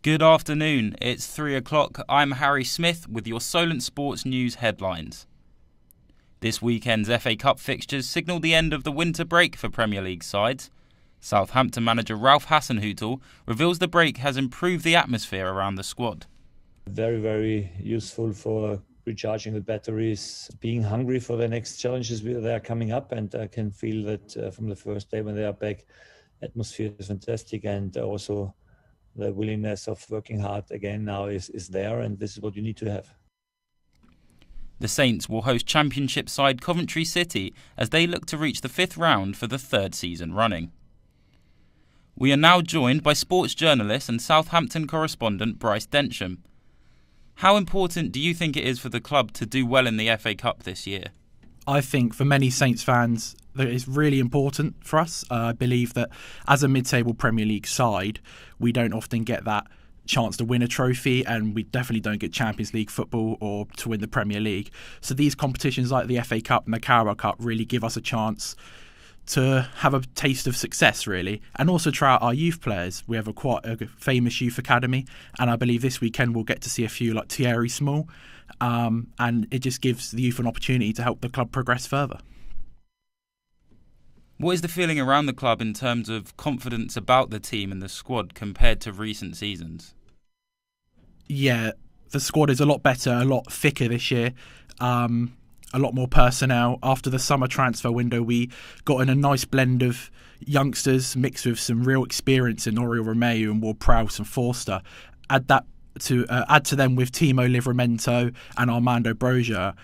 Good afternoon, it's 3 o'clock. I'm Harry Smith with your Solent Sports News headlines. This weekend's FA Cup fixtures signal the end of the winter break for Premier League sides. Southampton manager Ralph Hasenhüttl reveals the break has improved the atmosphere around the squad. Very, very useful for recharging the batteries, being hungry for the next challenges that are coming up, and I can feel that from the first day when they are back, atmosphere is fantastic, and also the willingness of working hard again now is there, and this is what you need to have. The Saints will host Championship side Coventry City as they look to reach the fifth round for the third season running. We are now joined by sports journalist and Southampton correspondent Bryce Densham. How important do you think it is for the club to do well in the FA Cup this year? I think for many Saints fans that it's really important for us. I believe that as a mid-table Premier League side, we don't often get that chance to win a trophy, and we definitely don't get Champions League football or to win the Premier League. So these competitions like the FA Cup and the Carabao Cup really give us a chance to have a taste of success, really, and also try out our youth players. We have quite a famous youth academy, and I believe this weekend we'll get to see a few like Thierry Small, and it just gives the youth an opportunity to help the club progress further. What is the feeling around the club in terms of confidence about the team and the squad compared to recent seasons? Yeah, the squad is a lot better, a lot thicker this year. A lot more personnel. After the summer transfer window, we got in a nice blend of youngsters mixed with some real experience in Oriol Romeu and Ward-Prowse and Forster. Add to them with Timo Livramento and Armando Broja,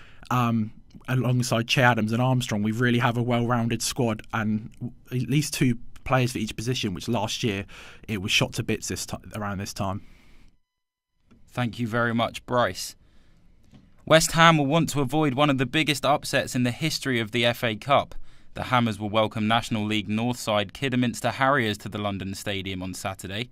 alongside Che Adams and Armstrong. We really have a well-rounded squad and at least two players for each position, which last year it was shot to bits around this time. Thank you very much, Bryce. West Ham will want to avoid one of the biggest upsets in the history of the FA Cup. The Hammers will welcome National League North side Kidderminster Harriers to the London Stadium on Saturday.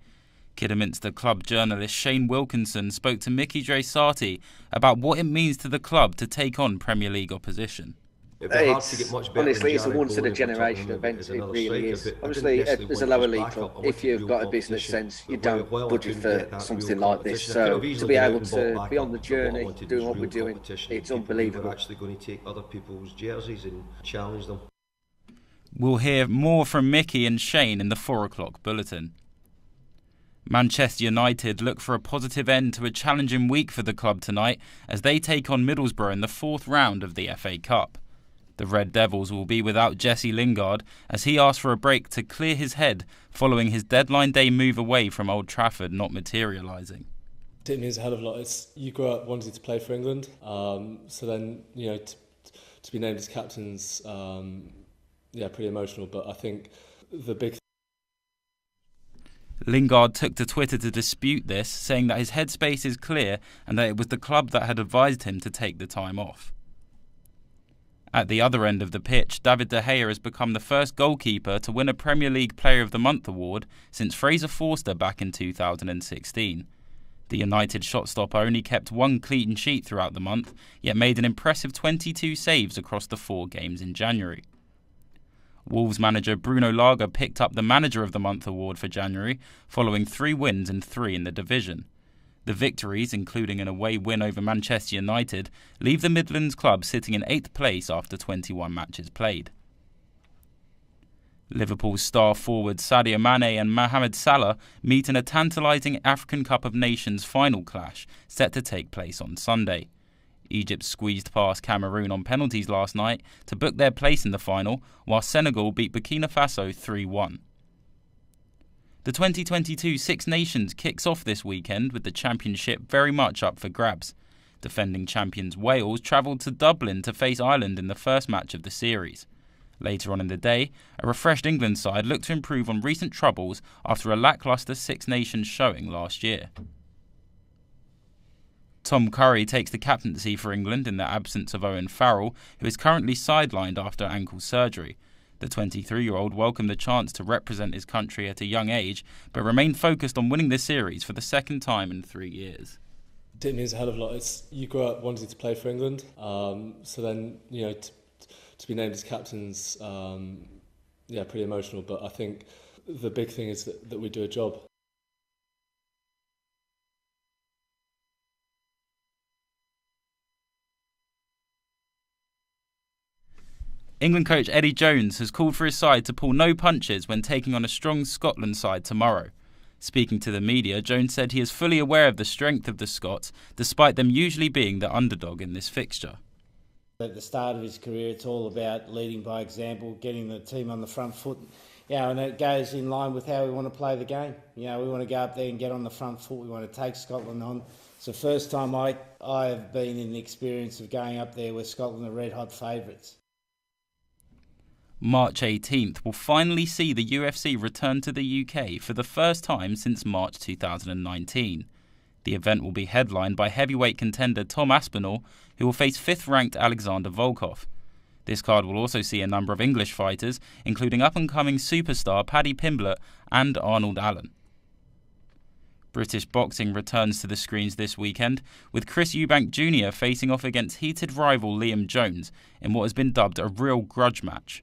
Kidderminster club journalist Shane Wilkinson spoke to Mickey Dresati about what it means to the club to take on Premier League opposition. Honestly, it's a once-in-a-generation event, it really is. Obviously, as a lower league club, if you've got a business sense, you don't budget for something like this. So to be able to be on the journey, doing what we're doing, it's unbelievable. We're actually going to take other people's jerseys and challenge them. We'll hear more from Mickey and Shane in the 4 o'clock bulletin. Manchester United look for a positive end to a challenging week for the club tonight as they take on Middlesbrough in the fourth round of the FA Cup. The Red Devils will be without Jesse Lingard as he asked for a break to clear his head following his deadline day move away from Old Trafford not materialising. It means a hell of a lot. You grow up wanting to play for England, so then to be named as captain's pretty emotional. But I think the big Lingard took to Twitter to dispute this, saying that his headspace is clear and that it was the club that had advised him to take the time off. At the other end of the pitch, David De Gea has become the first goalkeeper to win a Premier League Player of the Month award since Fraser Forster back in 2016. The United shot stopper only kept one clean sheet throughout the month, yet made an impressive 22 saves across the 4 games in January. Wolves manager Bruno Lage picked up the Manager of the Month award for January, following 3 wins and 3 in the division. The victories, including an away win over Manchester United, leave the Midlands club sitting in 8th place after 21 matches played. Liverpool's star forwards Sadio Mane and Mohamed Salah meet in a tantalising African Cup of Nations final clash set to take place on Sunday. Egypt squeezed past Cameroon on penalties last night to book their place in the final, while Senegal beat Burkina Faso 3-1. The 2022 Six Nations kicks off this weekend with the championship very much up for grabs. Defending champions Wales travelled to Dublin to face Ireland in the first match of the series. Later on in the day, a refreshed England side looked to improve on recent troubles after a lacklustre Six Nations showing last year. Tom Curry takes the captaincy for England in the absence of Owen Farrell, who is currently sidelined after ankle surgery. The 23-year-old welcomed the chance to represent his country at a young age, but remained focused on winning the series for the second time in 3 years. It means a hell of a lot. You grow up wanting to play for England, so then to be named as captain's pretty emotional. But I think the big thing is that we do a job. England coach Eddie Jones has called for his side to pull no punches when taking on a strong Scotland side tomorrow. Speaking to the media, Jones said he is fully aware of the strength of the Scots, despite them usually being the underdog in this fixture. At the start of his career, it's all about leading by example, getting the team on the front foot. And it goes in line with how we want to play the game. We want to go up there and get on the front foot. We want to take Scotland on. It's the first time I have been in the experience of going up there where Scotland are red-hot favourites. March 18th will finally see the UFC return to the UK for the first time since March 2019. The event will be headlined by heavyweight contender Tom Aspinall, who will face 5th-ranked Alexander Volkov. This card will also see a number of English fighters, including up-and-coming superstar Paddy Pimblett and Arnold Allen. British boxing returns to the screens this weekend, with Chris Eubank Jr. facing off against heated rival Liam Jones in what has been dubbed a real grudge match.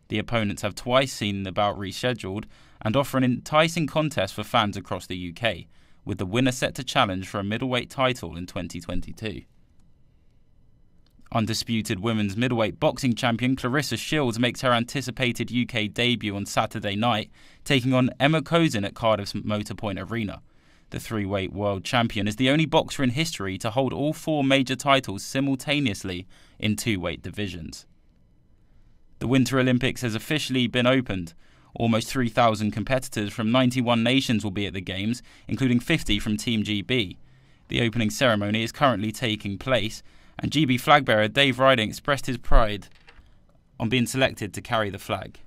The opponents have twice seen the bout rescheduled and offer an enticing contest for fans across the UK, with the winner set to challenge for a middleweight title in 2022. Undisputed women's middleweight boxing champion Clarissa Shields makes her anticipated UK debut on Saturday night, taking on Emma Kozin at Cardiff's Motorpoint Arena. The 3-weight world champion is the only boxer in history to hold all 4 major titles simultaneously in 2-weight divisions. The Winter Olympics has officially been opened. Almost 3,000 competitors from 91 nations will be at the Games, including 50 from Team GB. The opening ceremony is currently taking place, and GB flag bearer Dave Riding expressed his pride on being selected to carry the flag.